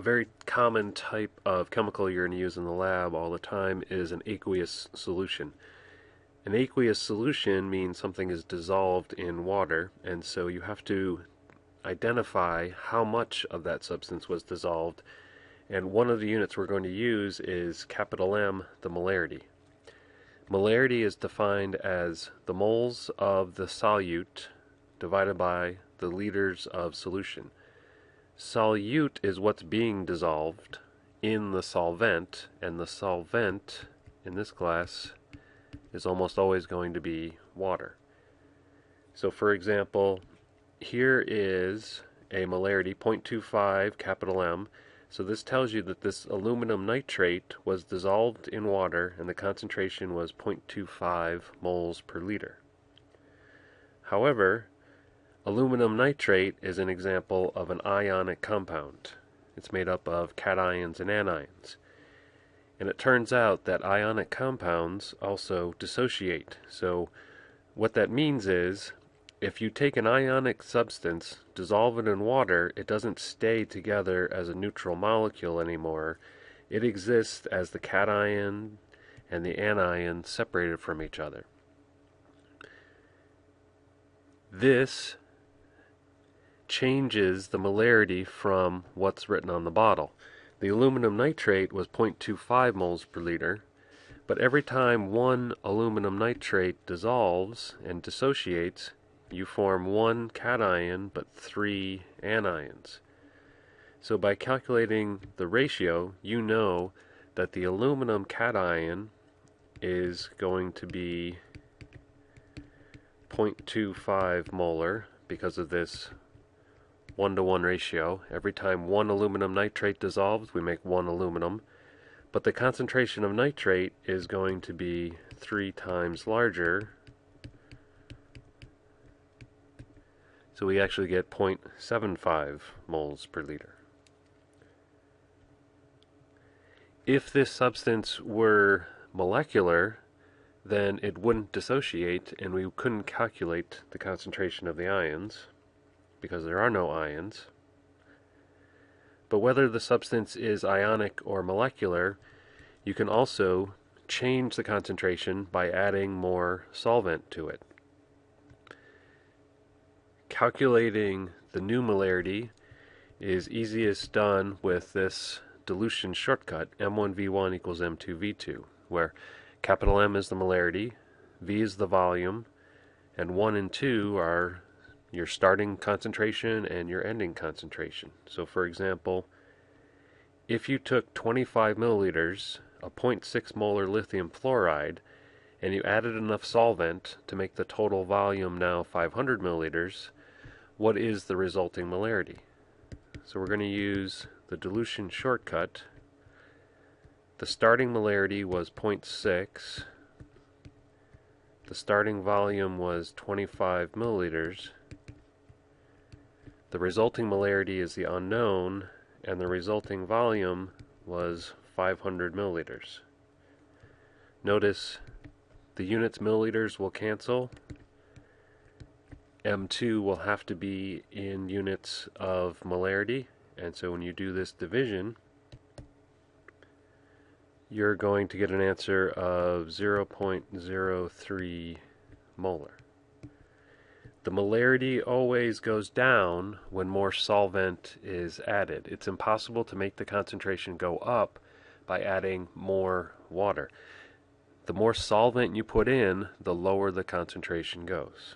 A very common type of chemical you're going to use in the lab all the time is an aqueous solution. An aqueous solution means something is dissolved in water, and so you have to identify how much of that substance was dissolved, and one of the units we're going to use is capital M, the molarity. Molarity is defined as the moles of the solute divided by the liters of solution. Solute is what's being dissolved in the solvent, and the solvent in this glass is almost always going to be water. So for example, here is a molarity 0.25 capital M. So this tells you that this aluminum nitrate was dissolved in water and the concentration was 0.25 moles per liter. However, aluminum nitrate is an example of an ionic compound. It's made up of cations and anions. And it turns out that ionic compounds also dissociate. So what that means is, if you take an ionic substance, dissolve it in water, it doesn't stay together as a neutral molecule anymore. It exists as the cation and the anion separated from each other. This changes the molarity from what's written on the bottle. The aluminum nitrate was 0.25 moles per liter, but every time one aluminum nitrate dissolves and dissociates, you form one cation but 3 anions. So by calculating the ratio, you know that the aluminum cation is going to be 0.25 molar because of this 1-to-1 ratio. Every time one aluminum nitrate dissolves, we make one aluminum. But the concentration of nitrate is going to be 3 times larger. So we actually get 0.75 moles per liter. If this substance were molecular, then it wouldn't dissociate and we couldn't calculate the concentration of the ions because there are no ions. But whether the substance is ionic or molecular, you can also change the concentration by adding more solvent to it. Calculating the new molarity is easiest done with this dilution shortcut, M1V1 equals M2V2, where capital M is the molarity, V is the volume, and 1 and 2 are your starting concentration and your ending concentration. So for example, if you took 25 milliliters of 0.6 molar lithium fluoride and you added enough solvent to make the total volume now 500 milliliters, what is the resulting molarity? So we're going to use the dilution shortcut. The starting molarity was 0.6. The starting volume was 25 milliliters. The resulting molarity is the unknown, and the resulting volume was 500 milliliters. Notice the units milliliters will cancel. M2 will have to be in units of molarity, and so when you do this division, you're going to get an answer of 0.03 molar. The molarity always goes down when more solvent is added. It's impossible to make the concentration go up by adding more water. The more solvent you put in, the lower the concentration goes.